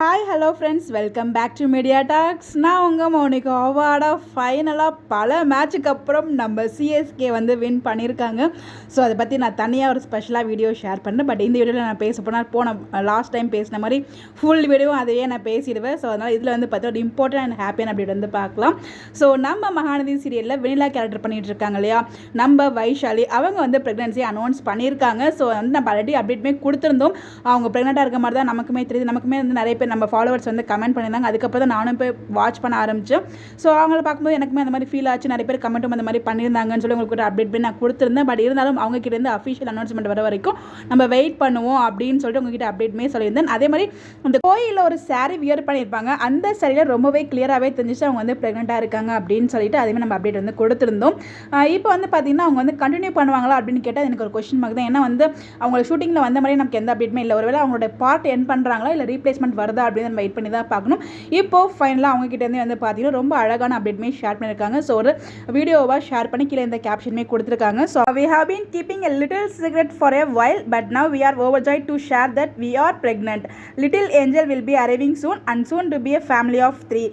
Hi hello friends, welcome back to media talks. நான் உங்கள் மௌனிகா. அவார்டாக ஃபைனலாக பல மேட்சுக்கு அப்புறம் நம்ம சிஎஸ்கே வந்து வின் பண்ணியிருக்காங்க. ஸோ அதை பற்றி நான் தனியாக ஒரு ஸ்பெஷலாக வீடியோ ஷேர் பண்ணுறேன். பட் இந்த வீடியோவில் நான் பேச போனால் லாஸ்ட் டைம் பேசின மாதிரி ஃபுல் வீடியோவும் அதையே நான் பேசிடுவேன். ஸோ அதனால் இதில் வந்து பார்த்தா ஒரு இம்பார்ட்டன்ட் அண்ட் ஹாப்பியான அப்படி வந்து பார்க்கலாம். ஸோ நம்ம மகாநதி சீரியலில் வெனிலா கேரக்டர் பண்ணிகிட்டு இருக்காங்க இல்லையா, நம்ம வைஷாலி அவங்க வந்து ப்ரெக்னன்சி அனௌன்ஸ் பண்ணியிருக்காங்க. ஸோ வந்து நம்ம ஆல்ரெடி அப்டேட்மே கொடுத்துருந்தோம். அவங்க ப்ரெக்னெண்ட்டாக இருக்க மாதிரி தான் நமக்குமே தெரியுது. நமக்குமே வந்து நிறைய பேர் நம்ம ஃபாலோவர்ஸ் வந்து கமெண்ட் பண்ணியிருந்தாங்க. அதுக்கப்புறம் தான் நானும் போய் வாட்ச் பண்ண ஆரம்பித்தேன். ஸோ அவங்கள பார்க்கும்போது எனக்குமே அந்த மாதிரி ஃபீல் ஆச்சு. நிறைய பேர் கமெண்ட்டும் அந்த மாதிரி பண்ணியிருந்தாங்கன்னு சொல்லி உங்களுக்கு ஒரு அப்டேட் பண்ணி நான் கொடுத்துருந்தேன். பட் இருந்தாலும் அவங்க கிட்டேருந்து அஃபிஷியல் அனௌன்ஸ்மெண்ட் வர வரைக்கும் நம்ம வெயிட் பண்ணுவோம் அப்படின்னு சொல்லிட்டு உங்ககிட்ட அப்டேட்மே சொல்லியிருந்தேன். அதே மாதிரி அந்த கோயிலில் ஒரு சாரீ வியர் பண்ணியிருப்பாங்க. அந்த சாரியில் ரொம்பவே கிளியராகவே தெரிஞ்சிச்சு அவங்க வந்து ப்ரெக்னெண்ட்டாக இருக்காங்க அப்படின்னு சொல்லிட்டு அதேமாதிரி நம்ம அப்டேட் வந்து கொடுத்துருந்தோம். இப்போ வந்து பார்த்தீங்கன்னா அவங்க வந்து கண்டினியூ பண்ணுவாங்களா அப்படின்னு கேட்டால் எனக்கு ஒரு கொஸ்டின் மார்க் தான். ஏன்னா வந்து அவங்க ஷூட்டிங்கில் வந்த மாதிரி நமக்கு எந்த அப்டேட்மே இல்லை. ஒருவேளை அவங்களோட பார்ட் என் பண்ணுறாங்களா இல்லை ரீப்ளேஸ்மெண்ட் வருதா அப்படின்னு நம்ம வெயிட் பண்ணி தான் பார்க்கணும். இப்போ ஃபைனலாக அவங்க கிட்டேருந்து வந்து பார்த்தீங்கன்னா ரொம்ப அழகான அப்டேட்மே ஷேர் பண்ணியிருக்காங்க. ஸோ ஒரு வீடியோவாக ஷேர் பண்ணி கீழே இந்த கேப்ஷனுமே கொடுத்துருக்காங்க. So we have been keeping a little secret for a while, but now we are overjoyed to share that we are pregnant. Little angel will be arriving soon and soon to be a family of 3.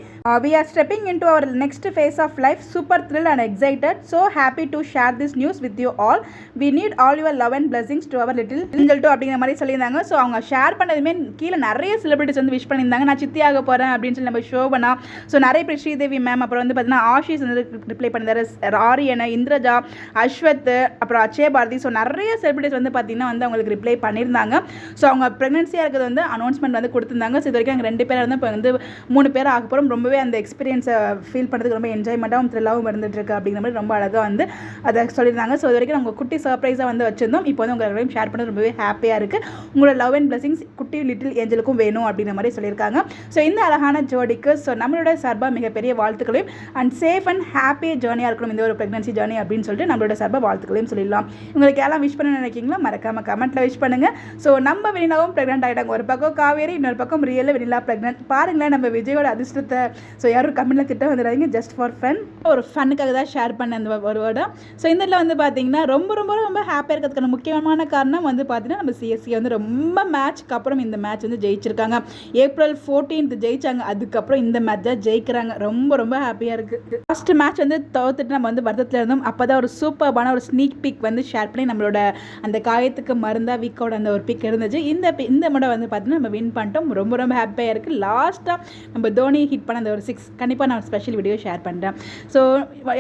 We are stepping into our next phase of life. Super thrilled and excited. So happy to share this news with you all. We need all your love and blessings to our little angel too அப்படிங்கிற மாதிரி சொல்லியிருந்தாங்க. So அவங்க share பண்ணதுமே கீழே நிறைய celebrities வந்து wish பண்ணியிருந்தாங்க. நான் சித்தியாக போகிறேன் அப்படின்னு சொல்லி நம்ம ஷோபனா, ஸோ நிறைய பேர் ஸ்ரீதேவி மேம், அப்புறம் வந்து பார்த்தீங்கன்னா ஆஷிஷ் வந்து ரிப்ளை பண்ணியிருந்தாரு, ஆரியனை, இந்திரஜா, அஸ்வத், அப்புறம் அச்சய பாரதி. ஸோ நிறைய செலிபிரிட்டிஸ் வந்து பார்த்தீங்கன்னா வந்து அவங்களுக்கு ரிப்ளை பண்ணியிருந்தாங்க. ஸோ அவங்க ப்ரெக்னன்சியாக இருக்கிறது வந்து அனௌன்ஸ்மெண்ட் வந்து கொடுத்துருந்தாங்க. ஸோ இது வரைக்கும் அங்கே 2 பேர் வந்து இப்போ வந்து 3 பேர் ஆக போகிறோம். ரொம்பவே அந்த எக்ஸ்பீரியன்ஸை ஃபீல் பண்ணுறதுக்கு ரொம்ப என்ஜாய்மெண்ட்டாகவும் த்ரில்லாகவும் இருந்துட்டு இருக்கு அப்படிங்கிற மாதிரி ரொம்ப அழகாக வந்து அதை சொல்லியிருந்தாங்க. ஸோ இது வரைக்கும் நம்ம குட்டி சர்ப்ரைஸாக வந்து வச்சிருந்தோம். இப்போ வந்து உங்களை ஷேர் பண்ணது ரொம்பவே ஹாப்பியாக இருக்குது. உங்களோட லவ் அண்ட் பிளஸிங்ஸ் குட்டி லிட்டில் ஏஞ்சலுக்கும் வேணும் அப்படிங்கிற மாதிரி சொல்லியிருக்காங்க. ஸோ இந்த அழகான ஜோடிக்கு ஸோ நம்மளோட சார்பாக மிகப்பெரிய வாழ்த்துக்களையும் அண்ட் சேஃப் அண்ட் ஹாப்பி ஜேர்னியாக இருக்கணும் இந்த ஒரு ப்ரெக்னன்சி ஜேர்னி அப்படின்னு சொல்லிட்டு நம்மளோட சார்பாக வாழ்த்துக்களையும் சொல்லிடலாம். உங்களுக்கு எல்லாம் விஷ் பண்ண நினைக்கிங்களா மறக்காமல் கமெண்ட்டில் விஷ் பண்ணுங்கள். ஸோ நம்ம வெனிலாவும் ப்ரெக்னென்ட் ஆகிட்டாங்க. ஒரு பக்கம் காவேரி, இன்னொரு பக்கம் ரியல் வெனிலா ப்ரெக்னென்ட். பாருங்களேன் நம்ம விஜயோட அதிர்ஷ்டத்தை. ஸோ யாரும் கமெண்ட்டில் திட்டம் வந்துடாதீங்க. ஜஸ்ட் ஃபார் ஃபன், ஒரு ஃபன்னுக்காக தான் ஷேர் பண்ண அந்த ஒரு வேர்டை. ஸோ இந்த இதில் வந்து பார்த்தீங்கன்னா ரொம்ப ரொம்ப ரொம்ப ஹாப்பியாக இருக்கிறதுக்கான முக்கியமான காரணம் வந்து பார்த்தீங்கன்னா நம்ம சிஎஸ்கே வந்து ரொம்ப மேட்ச்க்கு அப்புறம் இந்த மேட்ச் வந்து ஜெயிச்சிருக்காங்க. ஏப்ரல் 14 ஜெயிச்சாங்க. அதுக்கப்புறம் இந்த மேட்ச் தான் ஜெயிக்கிறாங்க. ரொம்ப ரொம்ப ஹாப்பியாக இருக்குது. ஃபர்ஸ்ட் மேட்ச் வந்து தோத்துட்டு நம்ம வந்து வருத்தத்தில் இருந்தோம். அப்போ தான் ஒரு சூப்பர்பான ஒரு ஸ்னீக் பிக் வந்து ஷேர் பண்ணி நம்மளோட அந்த காயத்துக்கு மருந்தா வீக்கோட அந்த ஒரு பிக் இருந்துச்சு. இந்த முறை வந்து பார்த்தீங்கன்னா நம்ம வின் பண்ணிட்டோம். ரொம்ப ரொம்ப ஹாப்பியாக இருக்குது. லாஸ்ட்டாக நம்ம தோனி ஹிட் பண்ண அந்த ஒரு 6 கண்டிப்பாக நான் ஸ்பெஷல் வீடியோ ஷேர் பண்ணுறேன். ஸோ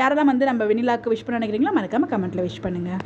யாரெல்லாம் வந்து நம்ம வெனிலாவுக்கு விஷ் பண்ண நினைக்கிறீங்களோ மறக்காமல் கமெண்ட்டில் விஷ் பண்ணுங்கள்.